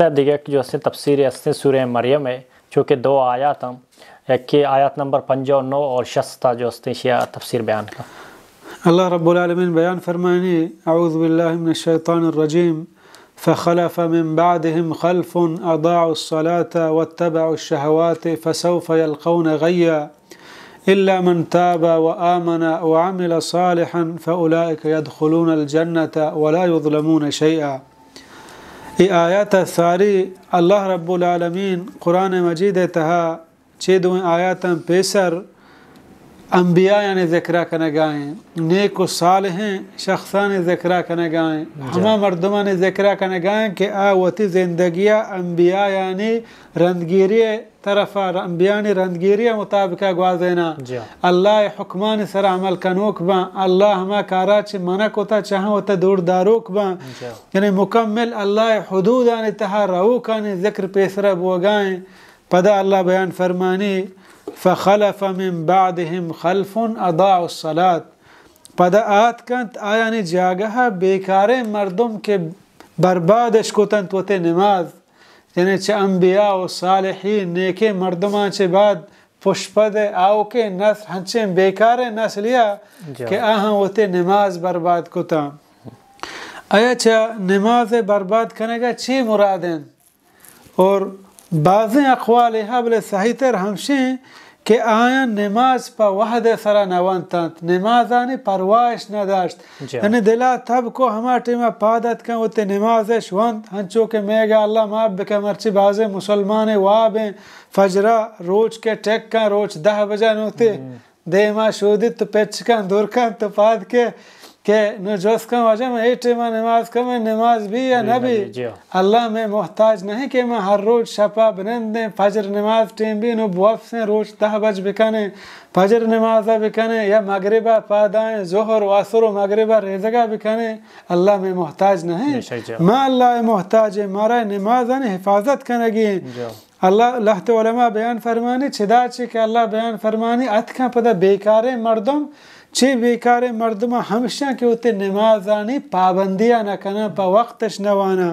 گزشتہ دیگر جو اس تفسیر اس سورہ مریم ہے چونکہ 2 آیات ہم ایک کہ آیات نمبر 59 اور 60 جو اس شیعہ تفسیر بیان کا اللہ رب العالمین بیان فرمائنی اعوذ باللہ من الشیطان الرجیم فخلف من بعدهم خلف اضاعوا الصلاة واتبعوا الشهوات فسوف يلقون غيا إلا من تاب وآمن وعمل صالحا فأولئك يدخلون الجنة ولا يظلمون شيئا. یہ آیات ساری اللہ رب العالمین قرآن مجید تہا چھ آیات پیسر انبیاء یعنی ذکرہ کنے گائیں نیک و صالحیں شخصان ذکرہ کنے گائیں ہما مردمان ذکرہ کنے گائیں کہ آوتی زندگیہ انبیاء یعنی رندگیری طرفا انبیاء یعنی رندگیری مطابقہ گوازینا اللہ حکمان سر عمل کنوک با اللہ ہما کارا چھ منک ہوتا چاہاں ہوتا دور داروک با یعنی مکمل اللہ حدود یعنی تہا روکانی ذکر پیسرہ بوگائیں پدا اللہ بیان فرمانی فخلف من بعدهم خلف اضاعوا الصلاة پدا آت کنت آیانی جاگہ بیکار مردم کے بربادش کتن توتے نماز یعنی چھ انبیاء و صالحین نیکے مردمان چھ بعد پشپد آو کے نسل ہنچیں بیکار نسلیا کہ آہاں ہوتے نماز برباد کتا آیا چھ نماز برباد کرنے گا چھ مرادیں اور بعضیں اقوال حبل صحیح تر ہمشیں کہ آیا نماز پا وحد سرا نوانتانت نماز آنی پروائش نداشت یعنی دلا تب کو ہما ٹیمہ پادت کن ہوتے نمازش وانت ہنچو کہ میگا اللہ ماب بکا مرچی بعضے مسلمان وابیں فجرہ روچ کے ٹیک کن روچ 10 بجہ نوتے دیما شودت تو پیچ کن دور کن تو پاد کے کہ نجوز کم وجہ میں ایک ٹیمہ نماز کم ہے نماز بھی یا نبی اللہ میں محتاج نہیں کہ میں ہر روز شپا بنندیں فجر نماز ٹیم بھی نو بوف سے روز 10 بج بکنے فجر نمازہ بکنے یا مغربہ پادائیں ظہر و عصر و مغربہ ریزگاہ بکنے اللہ میں محتاج نہیں میں اللہ محتاج ہے مارا نمازہ حفاظت کنگی ہیں اللہ لہت علماء بیان فرمانی چھدا چھے کہ اللہ بیان فرمانی اتکا پدا بیکار مردم چھ بیکار مردمہ ہمیشہ کے ہوتے نمازانی پابندیاں نہ کنا پا وقتش نوانا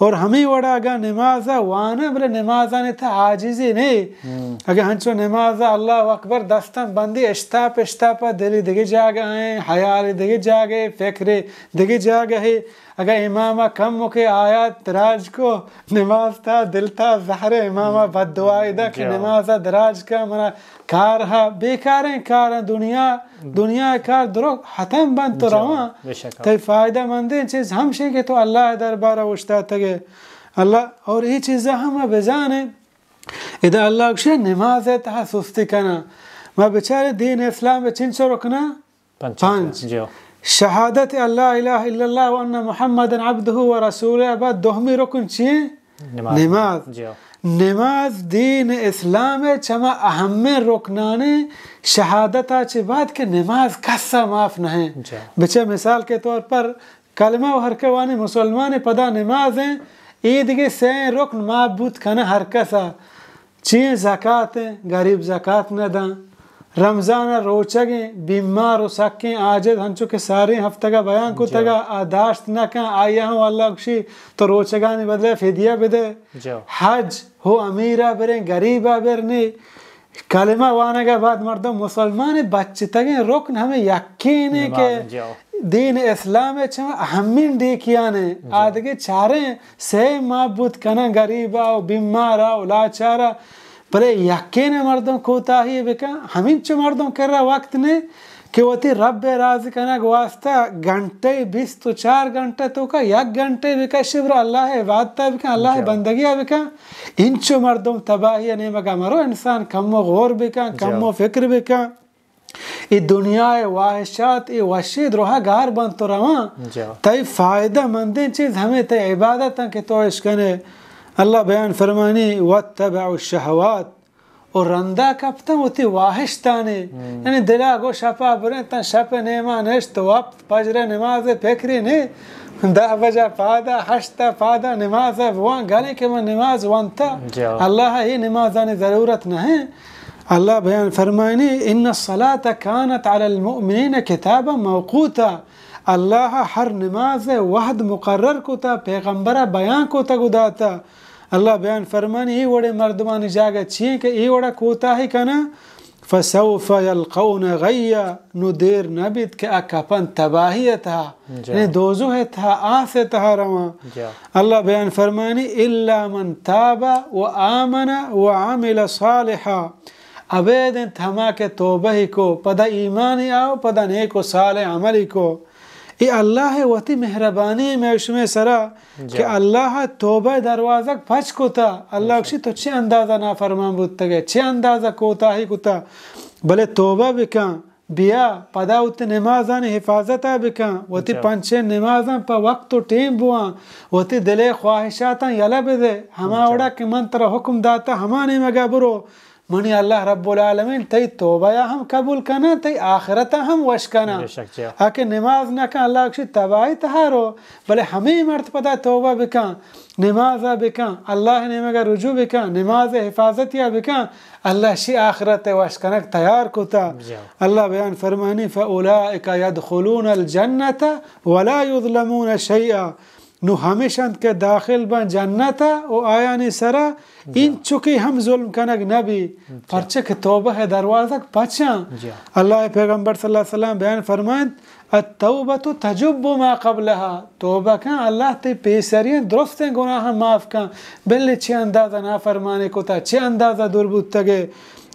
اور ہمیں وڑا گا نمازہ وانا بلے نمازانی تھا عاجزی نہیں اگر ہنچو نمازہ اللہ اکبر دستان بندی اشتاپا دلی دگی جاگا ہیں حیالی دگی جاگے فکری دگی جاگا ہے اگر امامہ کم مکے آیات دراج کو نماز تھا دل تھا زہر امامہ بد دعائی دا کہ نمازہ دراج کا منا کار ہا بیکاریں کار دنیا کار درو ختم بند تو رواں تو فائدہ مندیں چیز ہمشیں کہ تو اللہ دربارہ وشتا تگے اللہ اور یہ چیزیں ہم بجانے ادھا اللہ کشے نماز تہا سستی کنا میں بچارے دین اسلام میں چنچو رکنا 5 شہادت اللہ الہ الا اللہ وان محمد عبدہ و رسولہ بعد دوہمی رکن چیئے نماز نماز دین اسلام چما اہم رکنانے شہادتہ چی بات کہ نماز کسا معاف نہیں بچے مثال کے طور پر کلمہ و حرکوانی مسلمان پدا نماز ہیں عید کے سین رکن معبود کنا ہر کسا چیئے زکاة ہیں غریب زکاة نہ داں رمضان روچگیں بیمار و سکیں آجد ہنچو کہ سارے ہفتہ کا بیان کو تگا آداشت نہ کن آیا ہوں اللہ کشی تو روچگانی بدلے فدیہ بدے حج ہو امیرہ بریں غریبہ برنے کلمہ وانے کے بعد مردم مسلمان بچے تگیں رکن ہمیں یقین ہے کہ دین اسلام چاہاں اہمین دیکھیانے آدھگے چاریں سے معبود کنا غریبہ و بیمارہ و لاچارہ بلے یقین مردم کوتا ہی بکا ہمیں چو مردم کر رہا وقت نے کہ وہ تی رب راضی کنگ واسطہ گھنٹے 24 گھنٹے تو کا 1 گھنٹے بکا شبر اللہ عبادتہ بکا اللہ بندگیہ بکا انچو مردم تباہی نہیں مگا مرو انسان کم و غور بکا کم و فکر بکا ای دنیا واحشات ای وشید روحا گار بند تو رواں تای فائدہ مندین چیز ہمیں تای عبادت ہیں کہ تو عشقنے اللہ بیان فرمانی واتبعوا الشہوات اور رندہ کپتا ہوتی واحش تانے یعنی دلا گو شپا بریں تا شپ نیمہ نشت وقت پجر نماز فکری نہیں 10 بجہ پادا 8 پادا نماز وان گلے کہ میں نماز وانتا اللہ ہی نماز آنے ضرورت نہیں اللہ بیان فرمانی ان الصلاة كانت على المؤمنین کتابا موقوتا اللہ ہر نماز وحد مقرر کو تا پیغمبرہ بیان کو تا گداتا اللہ بیان فرمانی ای وڑے مردمانی جاگہ چیئے کہ ای وڑا کوتا ہی کنا فسوف یلقون غیا نو دیر نبید کہ اکپن تباہیت ہا یعنی دوزو ہے تھا آسے تہا رواں اللہ بیان فرمانی الا من تاب و آمن و عمل صالحا ابید تھما کے توبہ ہی کو پدا ایمانی آو پدا نیک و صالح عملی کو ای اللہ وتی مہربانی میں اس میں سرا کہ اللہ توبہ دروازہ پھچ کو تا اللہ اکشی تو چھ اندازہ نافرمان بودتا گئے چھ اندازہ کوتا ہی کتا بلے توبہ بکن بیا پدا ہوتے نمازان حفاظتا بکن وتی پنچے نمازان پا وقت و ٹیم بوان وتی دلے خواہشاتا یلا بدے ہما اوڑا کہ من ترہ حکم داتا ہما نہیں مگا برو منی اللہ رب العالمین تی توبہ ہم قبول کنا تی آخرتا ہم وش کنا آکے نماز نہ کن اللہ اکشی تباہی تہارو بلے ہمیں مرد پتا توبہ بکن نمازہ بکن اللہ نے مگا رجوع بکن نماز حفاظتیا بکن اللہ شی آخرت وش کنک تیار کتا اللہ بیان فرمانی فَأُولَئِكَ يَدْخُلُونَ الْجَنَّةَ وَلَا يُظْلَمُونَ شَيْئًا نو ہمیشند کے داخل بن جنتا او آیانی سرا ان چکی ہم ظلم کنگ نبی پرچک توبہ ہے دروازہ پچھا اللہ پیغمبر صلی اللہ علیہ وسلم بیان فرمائند التوبہ تجب ما قبلها توبہ کن اللہ تی پیسرین درست گناہ معاف کن بلی چھ اندازہ نافرمانے کو تا چھ اندازہ دور بودتا گے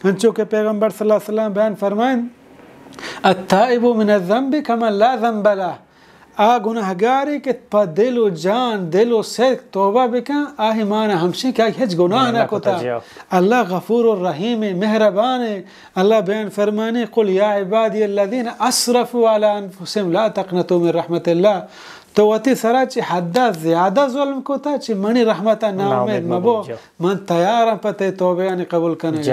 ہنچو کہ پیغمبر صلی اللہ علیہ وسلم بیان فرمائند التائب من الذنب کمن لا ذنب له گناہگاری کہ پا دل و جان دل و صدق توبہ بکن آہی مانا ہمشی کہ ہیچ گناہ نہ کتا اللہ غفور الرحیم مہربان اللہ بیان فرمانے قل یا عبادی الذین اسرفوا علی انفسهم لا تقنطوا من رحمت اللہ تو وتی سرا چی حدہ زیادہ ظلم کتا چی منی رحمتہ نامید مبو من تیارم پتے توبہ یعنی قبول کرنے